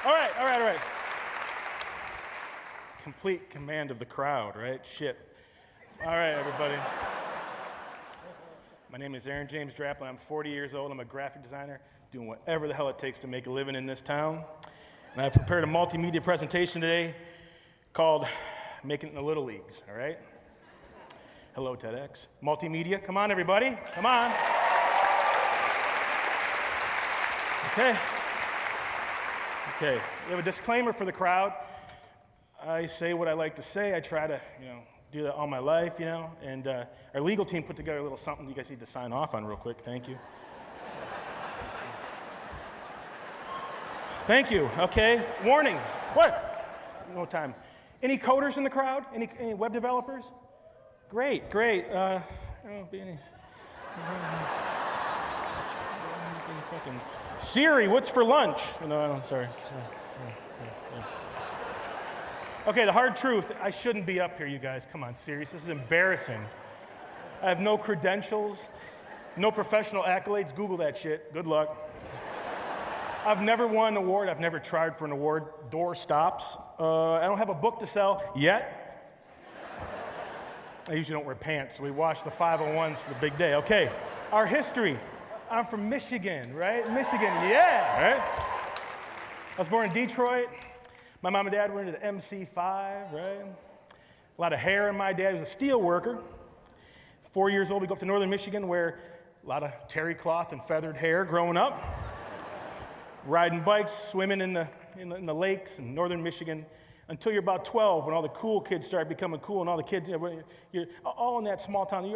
All right. Complete command of the crowd, right? Shit. All right, everybody. My name is Aaron James Draplin. I'm 40 years old. I'm a graphic designer doing whatever the hell it takes to make a living in this town. And I've prepared a multimedia presentation today called Making It in the Little Leagues, all right? Hello, TEDx. Multimedia, come on, everybody. Come on. Okay. We have a disclaimer for the crowd. I say what I like to say. I try to, do that all my life, And our legal team put together a little something you guys need to sign off on real quick. Thank you. Thank you. Okay. Warning. What? No time. Any coders in the crowd? Any web developers? Great. Siri, what's for lunch? No, sorry. Okay, the hard truth, I shouldn't be up here, you guys. Come on, serious. This is embarrassing. I have no credentials, no professional accolades. Google that shit. Good luck. I've never won an award. I've never tried for an award. Door stops. I don't have a book to sell yet. I usually don't wear pants, so we wash the 501s for the big day. Okay, our history. I'm from Michigan, right? Michigan, yeah, right? I was born in Detroit. My mom and dad were into the MC5, right? A lot of hair in my dad. He was a steel worker. 4 years old, we go up to northern Michigan where a lot of terry cloth and feathered hair growing up. Riding bikes, swimming in the lakes in northern Michigan until you're about 12 when all the cool kids start becoming cool and all the kids, you're all in that small town.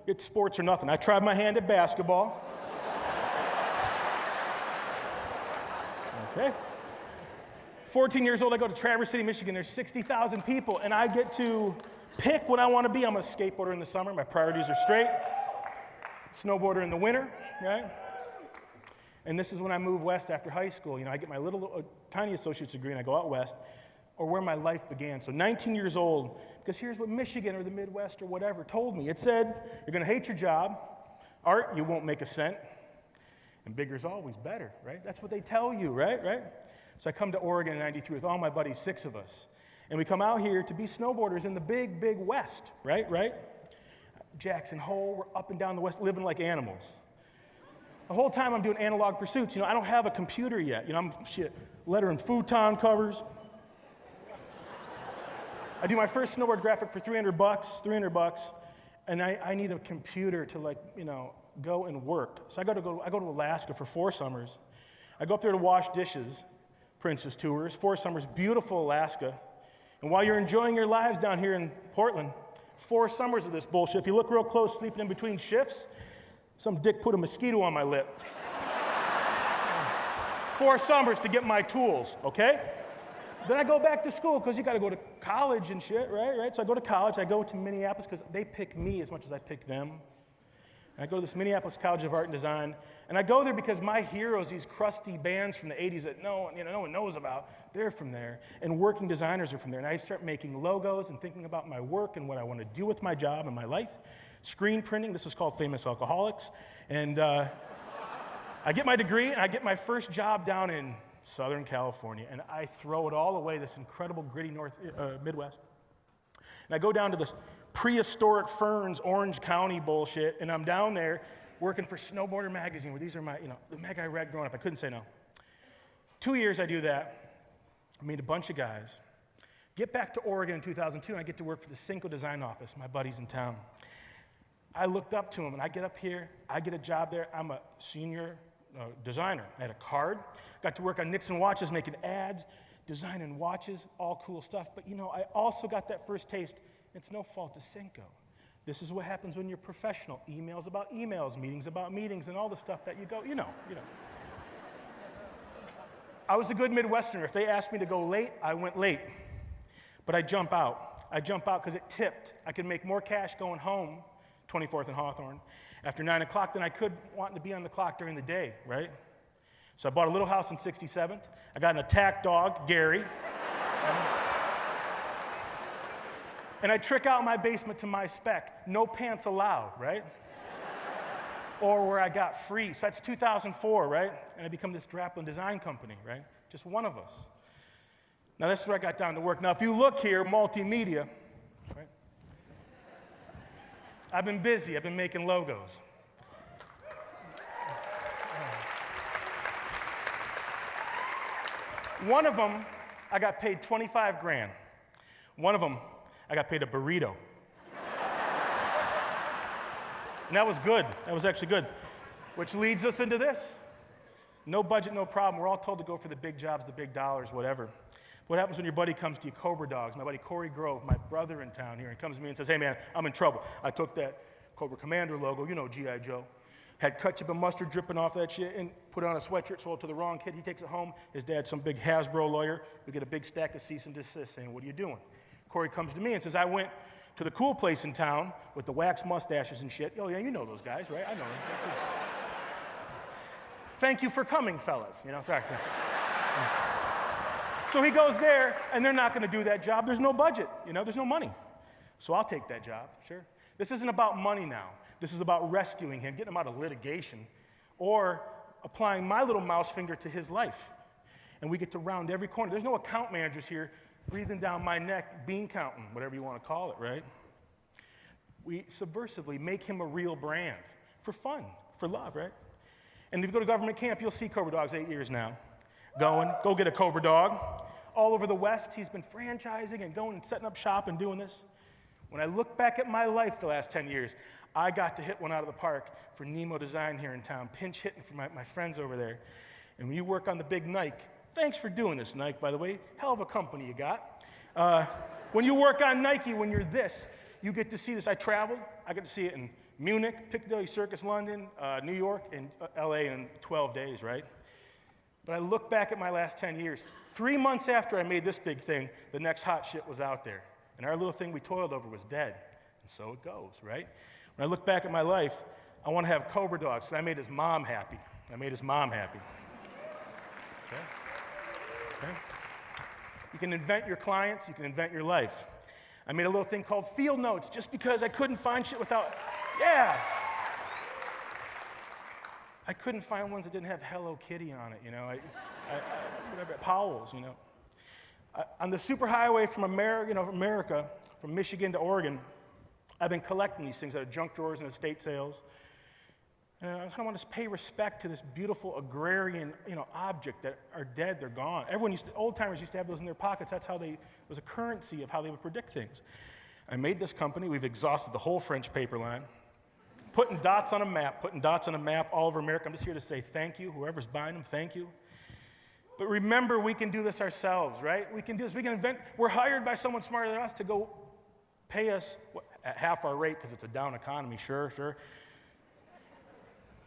It's sports or nothing. I tried my hand at basketball. Okay. 14 years old, I go to Traverse City, Michigan. There's 60,000 people, and I get to pick what I want to be. I'm a skateboarder in the summer. My priorities are straight. Snowboarder in the winter, right? And this is when I move west after high school. I get my little tiny associate's degree, and I go out west, or where my life began. So 19 years old, because here's what Michigan or the Midwest or whatever told me. It said, you're going to hate your job. Art, you won't make a cent. And bigger is always better, right? That's what they tell you, right? So I come to Oregon in 93 with all my buddies, 6 of us. And we come out here to be snowboarders in the big, big West, right? Jackson Hole, we're up and down the West, living like animals. The whole time I'm doing analog pursuits. I don't have a computer yet. I'm lettering futon covers. I do my first snowboard graphic for $300, and I need a computer to go and work. So I go to Alaska for 4 summers. I go up there to wash dishes, Princess Tours, 4 summers, beautiful Alaska. And while you're enjoying your lives down here in Portland, 4 summers of this bullshit. If you look real close, sleeping in between shifts, some dick put a mosquito on my lip. 4 summers to get my tools, okay? Then I go back to school because you got to go to college and shit, right? So I go to college. I go to Minneapolis because they pick me as much as I pick them. And I go to this Minneapolis College of Art and Design, and I go there because my heroes, these crusty bands from the 80s that no one knows about, they're from there, and working designers are from there. And I start making logos and thinking about my work and what I want to do with my job and my life. Screen printing, this is called Famous Alcoholics. And I get my degree, and I get my first job down in Southern California, and I throw it all away, this incredible gritty Midwest. And I go down to this prehistoric Ferns, Orange County bullshit, and I'm down there working for Snowboarder Magazine, where these are my, the mag I read growing up. I couldn't say no. 2 years I do that. I meet a bunch of guys. Get back to Oregon in 2002, and I get to work for the Cinco Design office, my buddies in town. I looked up to them, and I get up here, I get a job there. I'm a senior designer. I had a card. Got to work on Nixon watches, making ads, designing watches, all cool stuff. But I also got that first taste. It's no fault of Cinco. This is what happens when you're professional. Emails about emails, meetings about meetings, and all the stuff that you go, I was a good Midwesterner. If they asked me to go late, I went late. But I jump out. I jump out because it tipped. I could make more cash going home, 24th and Hawthorne, after 9 o'clock than I could wanting to be on the clock during the day, right? So I bought a little house in 67th. I got an attack dog, Gary. And I trick out my basement to my spec. No pants allowed, right? Or where I got free. So that's 2004, right? And I become this Draplin design company, right? Just one of us. Now, this is where I got down to work. Now, if you look here, multimedia, right? I've been busy. I've been making logos. One of them, I got paid 25 grand. One of them, I got paid a burrito. And that was good. That was actually good. Which leads us into this. No budget, no problem. We're all told to go for the big jobs, the big dollars, whatever. What happens when your buddy comes to you, Cobra Dogs? My buddy Corey Grove, my brother in town here, and comes to me and says, hey man, I'm in trouble. I took that Cobra Commander logo, you know, G.I. Joe, had ketchup and mustard dripping off that shit and put it on a sweatshirt, sold it to the wrong kid. He takes it home. His dad's some big Hasbro lawyer. We get a big stack of cease and desist saying, what are you doing? Corey comes to me and says, I went to the cool place in town with the wax mustaches and shit. Oh yeah, you know those guys, right? I know them. Thank you for coming, fellas. You know, sorry. So he goes there, and they're not going to do that job. There's no budget, you know, there's no money. So I'll take that job, sure. This isn't about money now. This is about rescuing him, getting him out of litigation, or applying my little mouse finger to his life. And we get to round every corner. There's no account managers here breathing down my neck, bean counting, whatever you want to call it, right? We subversively make him a real brand for fun, for love, right? And if you go to government camp, you'll see Cobra Dogs 8 years now. Go get a Cobra Dog. All over the West, he's been franchising and going and setting up shop and doing this. When I look back at my life the last 10 years, I got to hit one out of the park for Nemo Design here in town, pinch hitting for my friends over there. And when you work on the big Nike, thanks for doing this, Nike, by the way. Hell of a company you got. When you work on Nike, when you're this, you get to see this. I traveled. I get to see it in Munich, Piccadilly Circus, London, New York, and LA in 12 days, right? But I look back at my last 10 years. 3 months after I made this big thing, the next hot shit was out there. And our little thing we toiled over was dead. And so it goes, right? When I look back at my life, I want to have Cobra Dogs, so I made his mom happy. Okay? Okay? You can invent your clients, you can invent your life. I made a little thing called field notes just because I couldn't find shit without, I couldn't find ones that didn't have Hello Kitty on it, you know. Whatever, Powell's, you know. On the superhighway from America, from Michigan to Oregon, I've been collecting these things out of junk drawers and estate sales. And I kind of want to pay respect to this beautiful agrarian, object that are dead, they're gone. Old timers used to have those in their pockets. That's how it was a currency of how they would predict things. I made this company. We've exhausted the whole French paper line. Putting dots on a map all over America. I'm just here to say thank you. Whoever's buying them, thank you. But remember, we can do this ourselves, right? We can do this. We can invent. We're hired by someone smarter than us to go pay us at half our rate because it's a down economy, sure.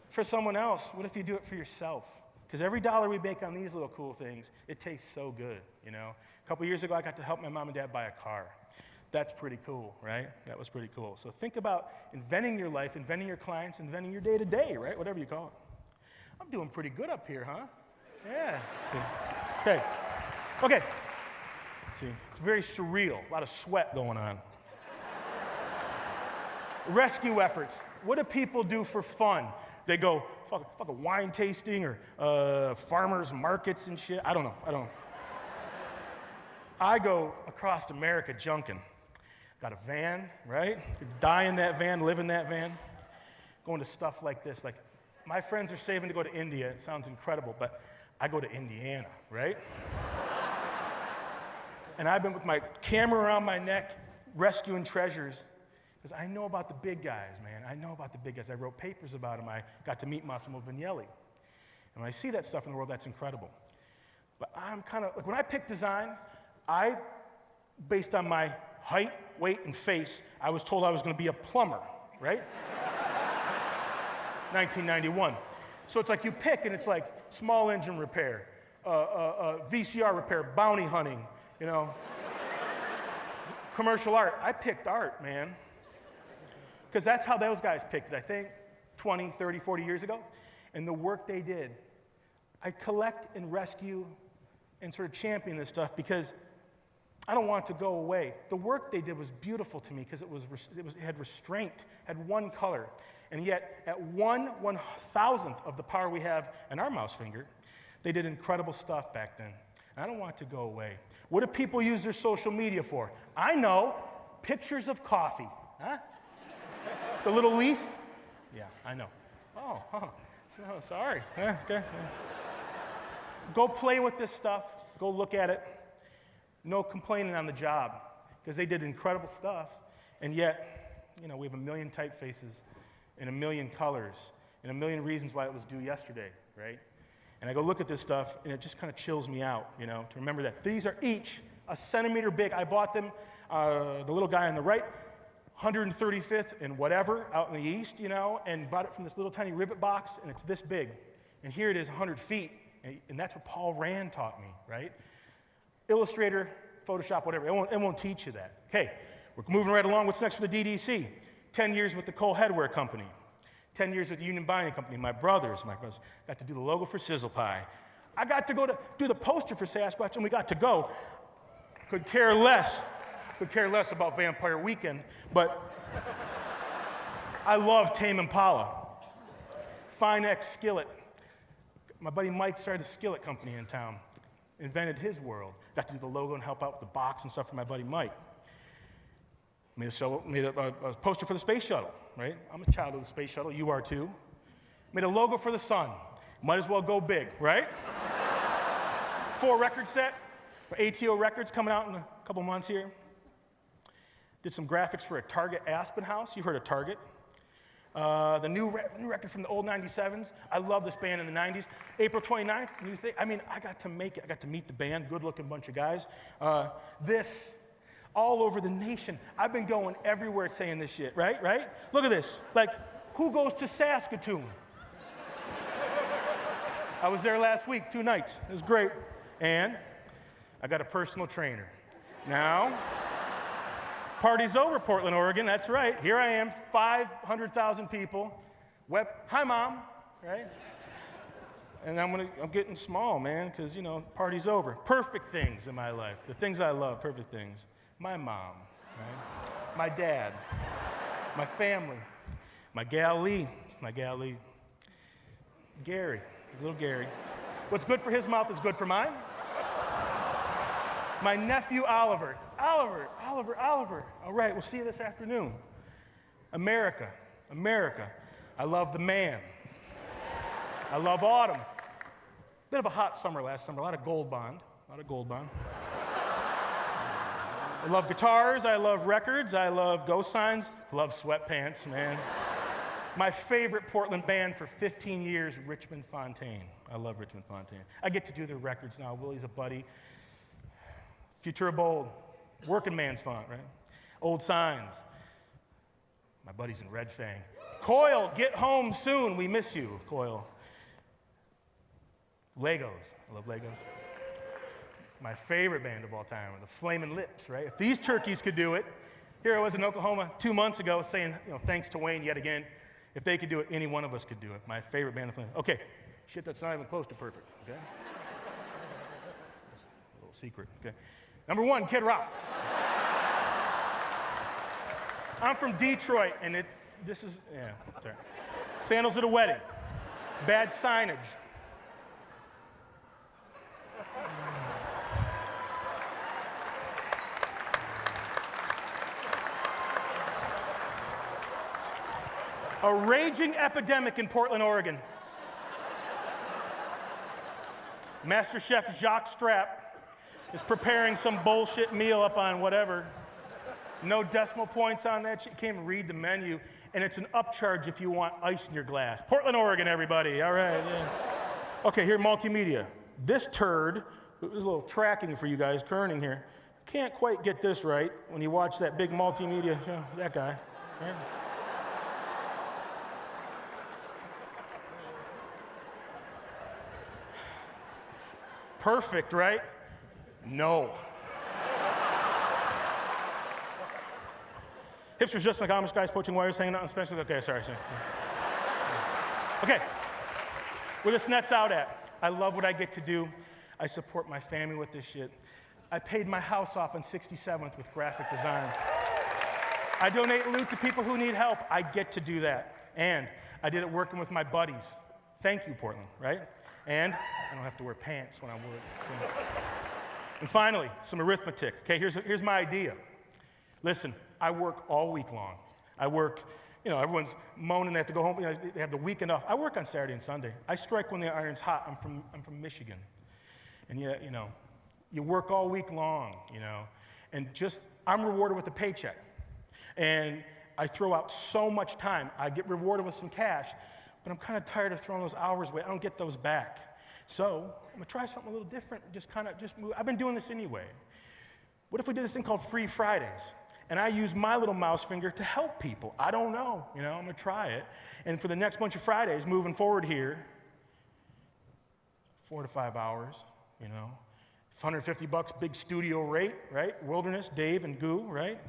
For someone else, what if you do it for yourself? Because every dollar we make on these little cool things, it tastes so good, you know? A couple years ago, I got to help my mom and dad buy a car. That's pretty cool, right? That was pretty cool. So think about inventing your life, inventing your clients, inventing your day-to-day, right? Whatever you call it. I'm doing pretty good up here, huh? Yeah. See. Okay. See, it's very surreal. A lot of sweat going on. Rescue efforts. What do people do for fun? They go fuck a wine tasting or farmers markets and shit. I don't know. I go across America junking. Got a van, right? Die in that van, live in that van. Going to stuff like this. Like, my friends are saving to go to India. It sounds incredible, but I go to Indiana, right? And I've been with my camera around my neck, rescuing treasures, because I know about the big guys, man. I know about the big guys. I wrote papers about them. I got to meet Massimo Vignelli. And when I see that stuff in the world, that's incredible. But I'm kind of, like, when I pick design, based on my height, weight, and face, I was told I was going to be a plumber, right? 1991. So it's like you pick, and it's like small engine repair, VCR repair, bounty hunting, commercial art. I picked art, man. Because that's how those guys picked it, I think, 20, 30, 40 years ago. And the work they did, I collect and rescue and sort of champion this stuff because I don't want it to go away. The work they did was beautiful to me because it had restraint, had one color. And yet, at 1/1000th of the power we have in our mouse finger, They did incredible stuff back then. I don't want it to go away. What do people use their social media for? I know, pictures of coffee. Huh? The little leaf? Yeah, I know. Oh, sorry. Yeah, okay. Yeah. Go play with this stuff. Go look at it. No complaining on the job, because they did incredible stuff, and yet, we have a million typefaces and a million colors and a million reasons why it was due yesterday, right? And I go look at this stuff, and it just kind of chills me out, to remember that. These are each a centimeter big. I bought them, the little guy on the right, 135th and whatever out in the east, and bought it from this little tiny rivet box, and it's this big. And here it is 100 feet, and that's what Paul Rand taught me, right? Illustrator, Photoshop, whatever. It won't teach you that. Okay, we're moving right along. What's next for the DDC? 10 years with the Cole Headwear Company. 10 years with the Union Binding Company. My brothers got to do the logo for Sizzle Pie. I got to go to do the poster for Sasquatch, and we got to go. Could care less about Vampire Weekend, but I love Tame Impala. Fine X Skillet. My buddy Mike started a skillet company in town. Invented his world. Got to do the logo and help out with the box and stuff for my buddy Mike. Made a poster for the space shuttle, right? I'm a child of the space shuttle, you are too. Made a logo for the sun. Might as well go big, right? 4 record set for ATO Records coming out in a couple months here. Did some graphics for a Target Aspen House. You've heard of Target. The new record from the old 97s. I love this band in the 90s. April 29th, new thing. I got to make it. I got to meet the band, good-looking bunch of guys. This, all over the nation. I've been going everywhere saying this shit, right? Look at this. Like, who goes to Saskatoon? I was there last week, 2 nights. It was great. And I got a personal trainer. Now, party's over, Portland, Oregon. That's right. Here I am, 500,000 people. Hi, Mom, right? And I'm getting small, man, because, party's over. Perfect things in my life. The things I love, perfect things. My mom, right? My dad, my family, my gal Lee, Gary, little Gary. What's good for his mouth is good for mine. My nephew Oliver. All right, we'll see you this afternoon. America. I love the man. I love autumn. Bit of a hot summer last summer, a lot of Gold Bond. I love guitars, I love records, I love ghost signs, love sweatpants, man. My favorite Portland band for 15 years, Richmond Fontaine. I love Richmond Fontaine. I get to do their records now. Willie's a buddy. Futura Bold, working man's font, right? Old Signs. My buddy's in Red Fang. Coil, get home soon. We miss you, Coil. Legos. I love Legos. My favorite band of all time are the Flamin' Lips, right? If these turkeys could do it, here I was in Oklahoma 2 months ago saying, thanks to Wayne yet again. If they could do it, any one of us could do it. My favorite band of Flamin' Lips. Okay, shit, that's not even close to perfect, okay? That's a little secret, okay? Number 1, Kid Rock. I'm from Detroit, and this is, sorry. Sandals at a wedding. Bad signage. A raging epidemic in Portland, Oregon. Master Chef Jacques Strapp is preparing some bullshit meal up on whatever. No decimal points on that shit. You can't even read the menu. And it's an upcharge if you want ice in your glass. Portland, Oregon, everybody. All right. Yeah. Okay, here, multimedia. This turd, there's a little tracking for you guys, kerning here. Can't quite get this right when you watch that big multimedia, that guy. Right? Perfect, right? No. Hipsters just like Amish guys poaching wires, hanging out on special. Okay, sorry. Okay, where this net's out at. I love what I get to do. I support my family with this shit. I paid my house off on 67th with graphic design. I donate loot to people who need help. I get to do that. And I did it working with my buddies. Thank you, Portland, right? And I don't have to wear pants when I work. So. And finally, some arithmetic. Okay, here's my idea. Listen, I work all week long. I work, everyone's moaning they have to go home, they have the weekend off. I work on Saturday and Sunday. I strike when the iron's hot. I'm from Michigan. And yet, you work all week long, and I'm rewarded with a paycheck. And I throw out so much time. I get rewarded with some cash, but I'm kind of tired of throwing those hours away. I don't get those back. So I'm gonna try something a little different, just move. I've been doing this anyway. What if we did this thing called Free Fridays? And I use my little mouse finger to help people. I don't know, I'm gonna try it. And for the next bunch of Fridays, moving forward here, 4 to 5 hours, $150, big studio rate, right? Wilderness, Dave and Goo, right?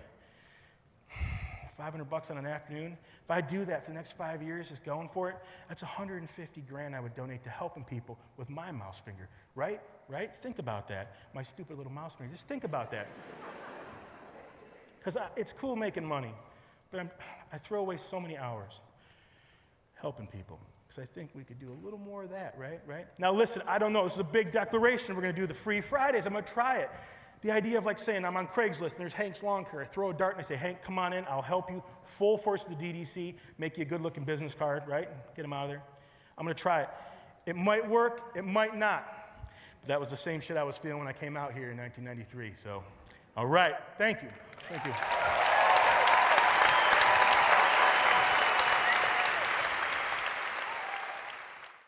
$500 on an afternoon. If I do that for the next 5 years, just going for it, that's $150 grand I would donate to helping people with my mouse finger, right? Right? Think about that. My stupid little mouse finger. Just think about that. Because it's cool making money, but I throw away so many hours helping people. Because I think we could do a little more of that, right? Now listen, I don't know. This is a big declaration. We're going to do the Free Fridays. I'm going to try it. The idea of saying I'm on Craigslist and there's Hank's lawn care. I throw a dart and I say, Hank, come on in. I'll help you. Full force of the DDC. Make you a good-looking business card, right? Get him out of there. I'm going to try it. It might work. It might not. But that was the same shit I was feeling when I came out here in 1993. So, all right. Thank you. Thank you.